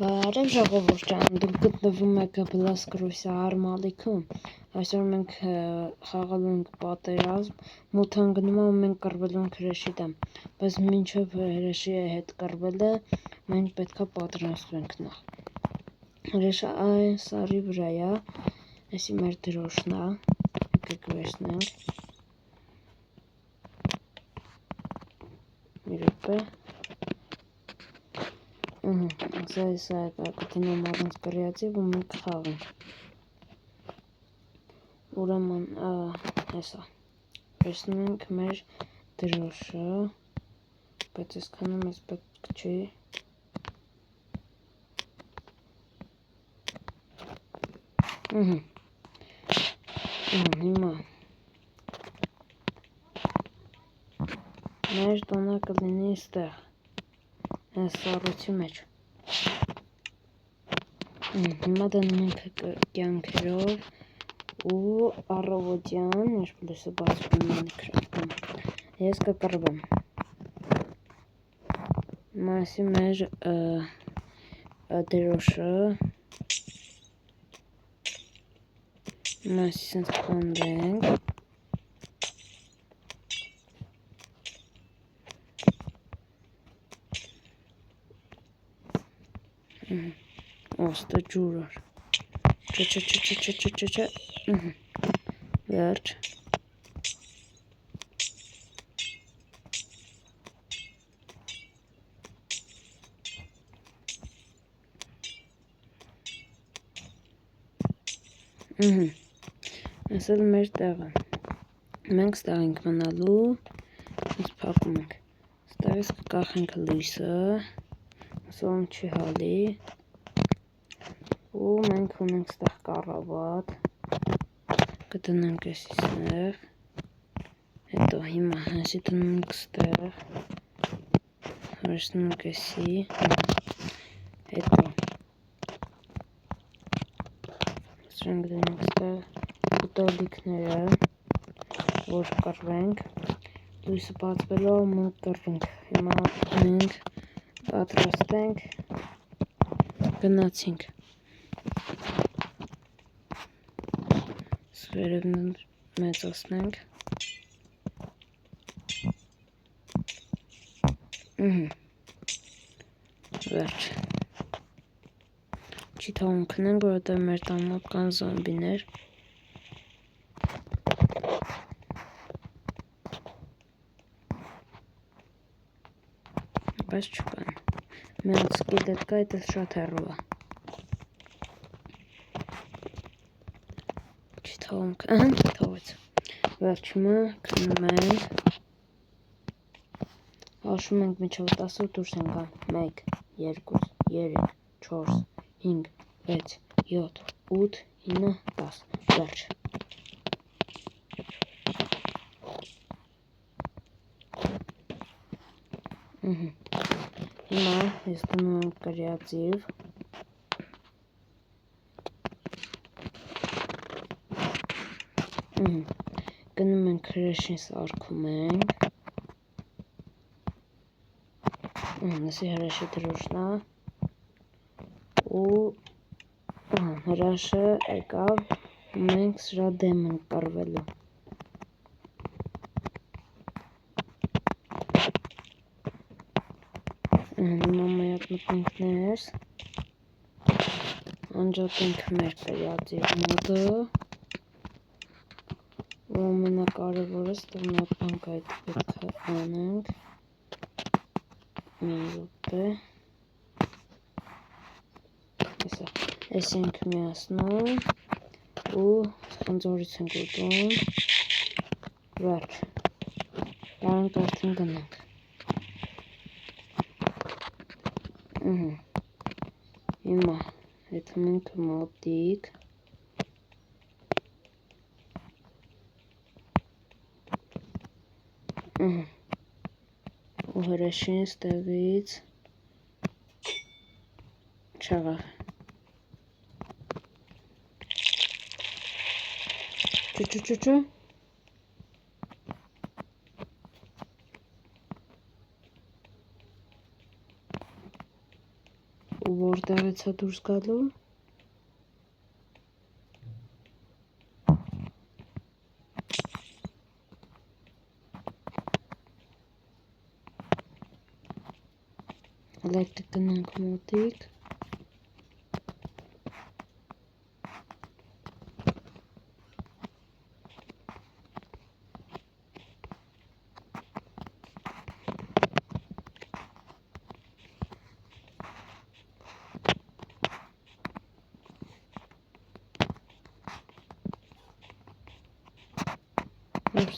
Բարև ժողովուրդ ջան, դուք գտնվում եք Բլաս Կրուսի արմալիքում։ Այսօր մենք խաղալու ենք պատերազմ, մութանգնում մենք կռվելու ենք հրեշի դեմ, բայց մինչև հրեշի հետ կռվելը մենք պետքա պատրաստվենք նախ։ Հրեշը այս սարի վրա է, այսի մեր դրոշն է, եկեք վերցնենք։ Մի րոպե։ Սա կտնեմ առանց կրիացիվ ու մենք խաղենք։ Ուրեմն հեսա վերցնում ենք մեր դրոշը, բայց այսքանը մեզ պետք չի։ Հիմա մեր տոնը կլինի ստեղ, այս սառույցի մեջ։ Հիմա դնում ենք կյանքերով ու առավոտյան, երբ լույսը բացվում է Minecraft-ում, ես կկռվեմ։ Մասի մեր դրոշը, մասի սենց կոնդենք։ Ոստը ջուրար, չէ, վերջ։ Այս էլ մեր տեղը, մենք ստեղ ենք մնալու, ինձ պակում ենք, ստեղից կկախենք լույսը, սոմ չի հալի, ու մենք ունենք ստեղ կառավատ, կտնենք էսի ստեղ, հետո հիմա հեսի տնում ենք ստեղ, վերցնում ենք էսի, հետո սրանք դնենք ստեղ ուտելիքները, որ կռվենք, լույսը բացվելով մենք կռվենք, հիմա մենք պատրաստենք, գնացինք, վերևն մեծացնենք, վերջ, չի թողում քնենք, որովհետև մեր տան մոտ կան զոմբիներ, բայց չկան, մի հատ սկիլետ կա, այդ շատ հեռու է, չի թողում, թողեց, վերջ հիմա քնում ենք, հաշվում ենք մինչև 10 դուրս ենք գան, 1, 2, 3, 4, 5, 6, 7, 8, 9, 10, վերջ։ Հիմա ես դնում եմ կրիատիվ, գնում ենք հրեշին սարքում ենք, նսի հրեշի դրոշն է, ու հրաշը եկավ, մենք սրա դեմ ենք կռվելու։ Հիմա մեկ մտնենք ներս, անջատենք մեր կրիատիվ մոդը, ու ամենակարևորը ստեղ մի հատ բան կա, այդ պետք է անենք, մի րոպե, ես ենք միացնում, ու խնձորից ենք ուտում, վերջ, դրանք արդեն գնանք, հիմա հետում ենք մոտիկ, ու հրեշին ստեղից չաղավ, չու, ու որտեղից է դուրս գալու։ Էլեկտրիկ գնանք մոտիկ։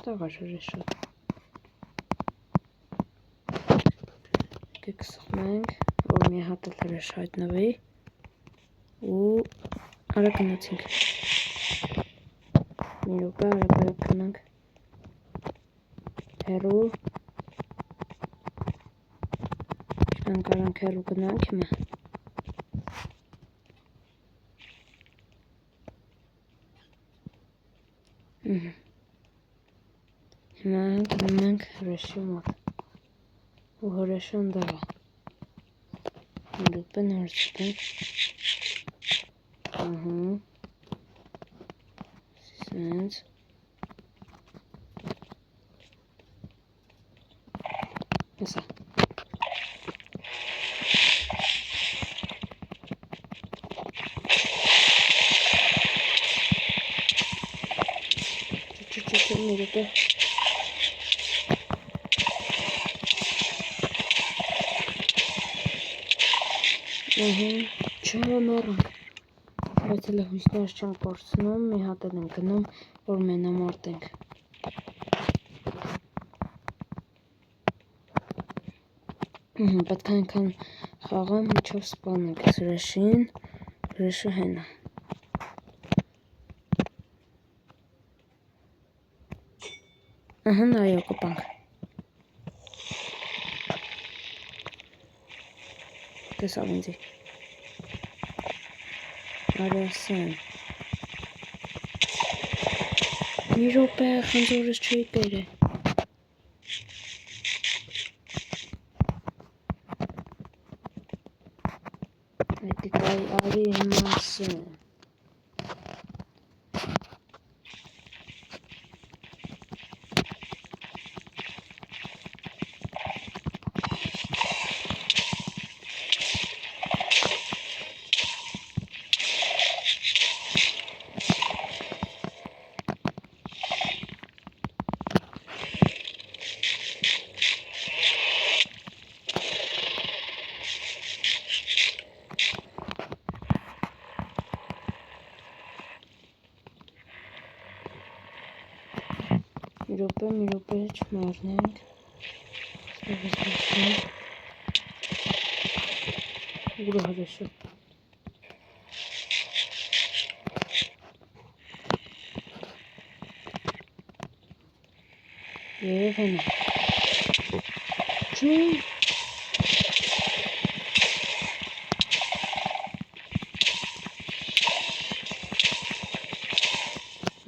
Ստաղ աշրեշը։ Եկեք սխմենք, որ մի հատ էլ հրեշ հայտնվի ու արա գնացինք։ Մի րոպե արագ գնանք։ Հեռու։ Ինչքան կարանք հեռու գնանք հիմա։ Հիմա գնում ենք հրեշի մոտ ու հրեշը ընդեղ է։ Լուպեն հարցնենք։ Սենց։ Հեսա։ Մի րոպե։ Չմեռանք, բայց էլ հույսներ չենք կորցնում, մի հատ էլ ենք գնում, որ մենամարտենք։ Պետք է այնքան խաղամ, մինչև սպանենք հրեշին, հրեշը հեն է։ Այո, կպանք։ Տեսավ ինձի։ Արյասեն։ Մի րոպե խնձորս չի բերե։ Այդիկայի արի մասը։ Մի րոպե չմեռնենք։ Ուր է հրեշը։ Եվ հենա։ Չի։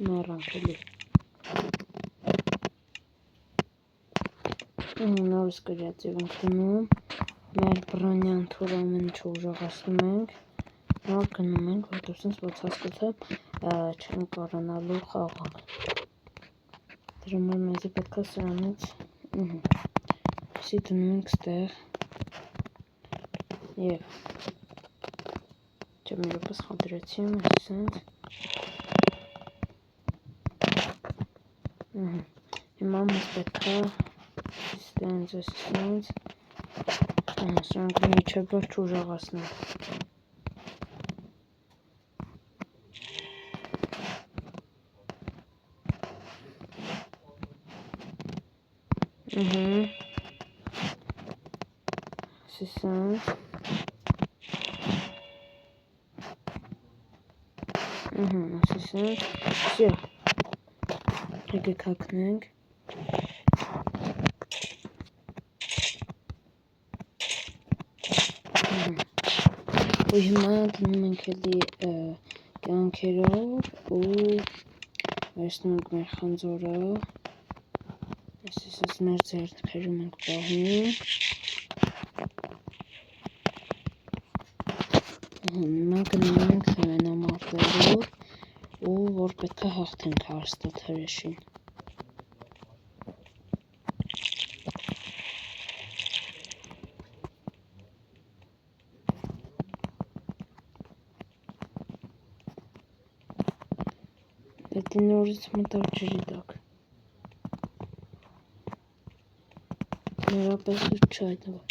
Մեռանք էլի։ Նորս գրած և ենք դնում, մեր բրանյան թուր ամեն ինչը ուժեղացնում ենք, նոր գնում ենք, որտև սենց ոնց հասկացեմ, չենք կարողանալու խաղալ։ Դրա համար մեզի պետք է սրանից, այսի դնում ենք ստեղ, և, չէ մի րոպե սխալ դրեցի, այսի սենց, հիմա մեզ պետք է Սենց, սրանք միջև որ չուժեղացնենք։ Սենց։ Սենց։ Всё։ Եկեք հագնենք։ ու հիմա գնում ենք էլի կյանքերով ու վերցնում ենք մեր խնձորը, այսպես մեր ձեռքերում ենք պահում, Հիմա գնում ենք հրենամարտելու ու որ պետք է հաղթենք հաստատ հրեշին։ Պետք է նորից մտավ ջրի տակ։ Նորապես ու չայտավ։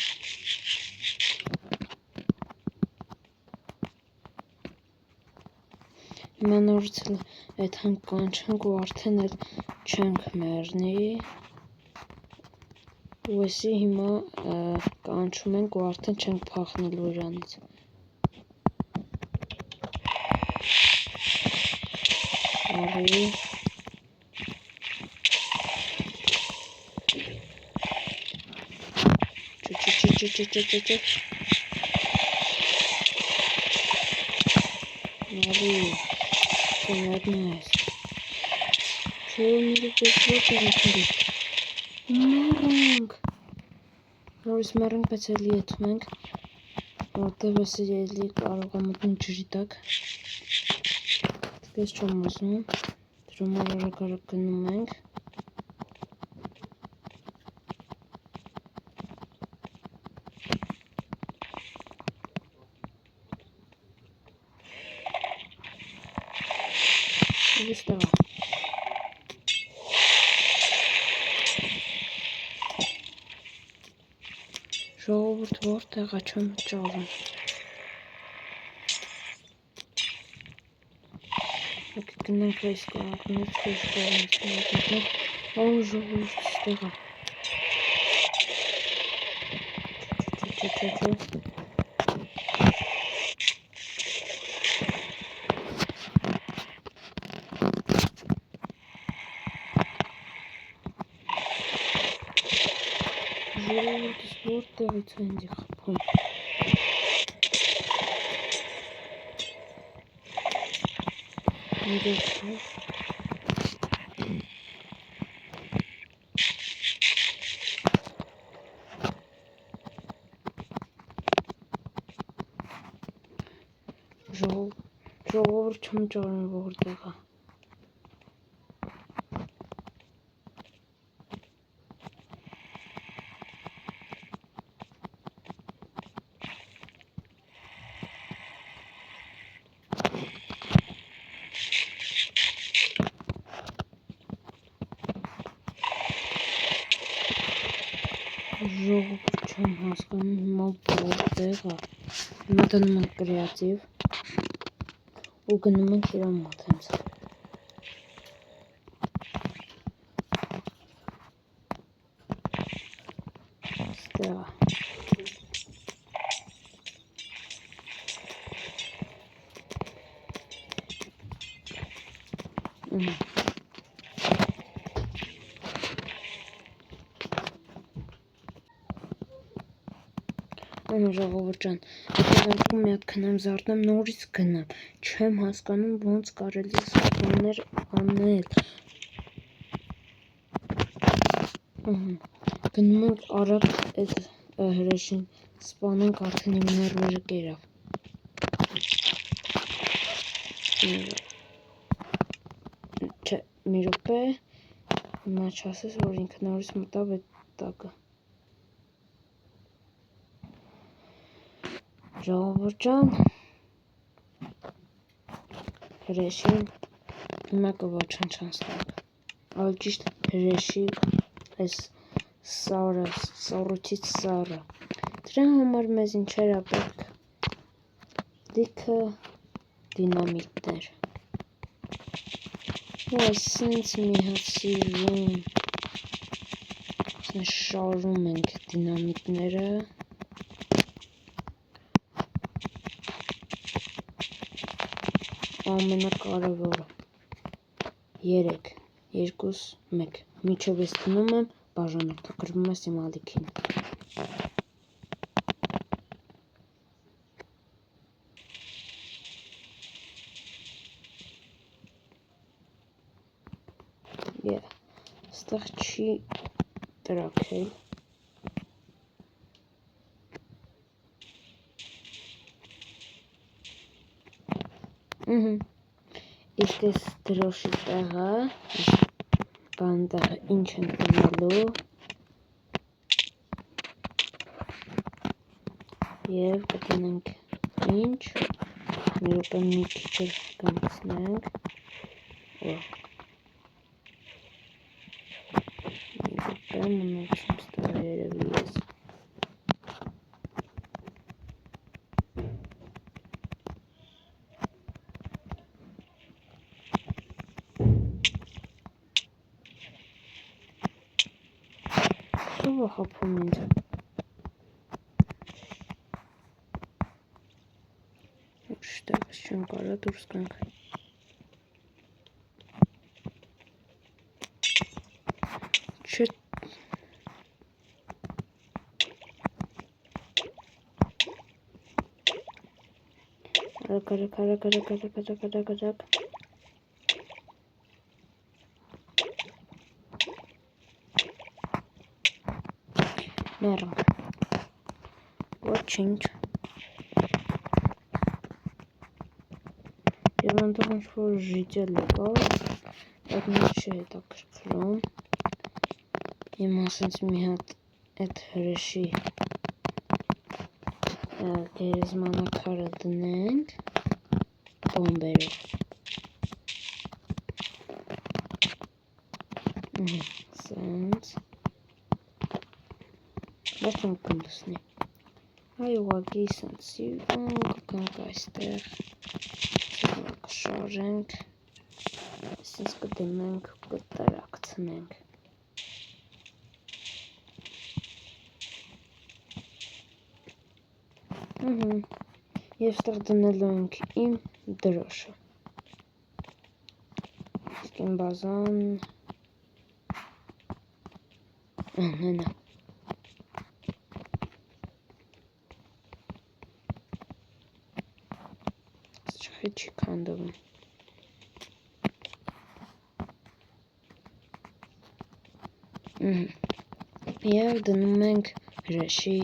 Հիմա նորից այդ հնկ կանչենք ու արդեն էլ չենք մեռնի։ Ու էսի հիմա կանչում ենք ու արդեն չենք փախնելու իրանից։ Արի։ Չը։ Արի։ Չներնես։ Չէ ունիրը պետք է ընկնի։ Մեռանք։ Նորից մեռանք, բայց էլի եթում ենք, որտև էսի էլի կարող է մտնել ջրի տակ։ Դες չեմ ուզում, դրում արագ գնում ենք։ Ուստեղ է։ Ժողովուրդ որտեղ է չեմ ճարում։ Եկեք գնանք այս կողմից, այս կողմից։ Ո՞ր ժողովուրդ ստեղ է։ Չը։ Ժողովուրդս որտեղից է ինձ խփում։ Ժողովուրդ չեմ ճարում որտեղ է։ Ժողովուրդ չեմ հասկանում հիմա որտեղ է։ Հիմա դնում ենք կրեատիվ ու գնում ենք իրան մոտ հենց։ Ստեղ է։ Ժողովուրդ ջան, հետո մի հատ քնեմ զարթնեմ, նորից գնամ։ Չեմ հասկանում ոնց կարելի է սպաներ անել։ Գնում ենք արագ այդ հրեշին սպանենք, արդեն իմ ներվերը կերավ։ Չէ, մի րոպե, հիմա չասես, որ ինքը նորից մտավ այդ տակը։ Ժողովուրդ ջան, հրեշին հիմա կոչանչանց տակ, ավելի ճիշտ հրեշի այս սարը, սառույցից սարը, դրա համար մեզ ինչեր է պետք, լիքը դինամիտներ, ու այսինց մի հատ սիրում, շարում ենք դինամիտները, ամենակարևորը 3, 2, 1 միջև ես դնում եմ բաժանորդագրվում ես իմ ալիքին։ Ստեղ չի տրաքել։ Իսկ այս դրոշի տեղը, բան տեղը ինչ ենք դնելու և կդնենք ինչ, մի րոպե մի քիչ կմցնենք, մի րոպե մնացում ստեղ երևի ես։ Ով է խփում ինձ։ Շտեղս չեմ կարա դուրս գանք։ Չէ։ Արագ։ Մեռանք։ Ոչինչ։ Եվ այնտեղ ինչ-որ ժիջել եկավ, այդ մեզ չի հետաքրքրում։ Հիմա ասենց մի հատ այդ հրեշի գերեզմանակարը դնենք բոմբերով։ Սենց։ Բայց չենք կմլսնի։ Այ ուղղակի սենց կգանք այստեղ, կշարենք, սենց կդնենք, կտրակցնենք։ Եվ ստեղ դնելու ենք իմ դրոշը։ Իսկ իմ բազան նենա։ Չի քանդվում։ Եվ դնում ենք հրեշի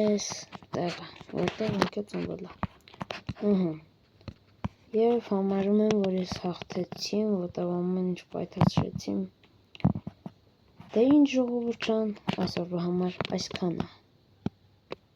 այս տեղը, որտեղ ինքը ծնվել է։ Եվ համարում եմ, որ ես հաղթեցի, որտեղ ամեն ինչ պայթացրեցի։ Դե ինչ ժողովուրդ ջան, այսօրվա համար այսքանը։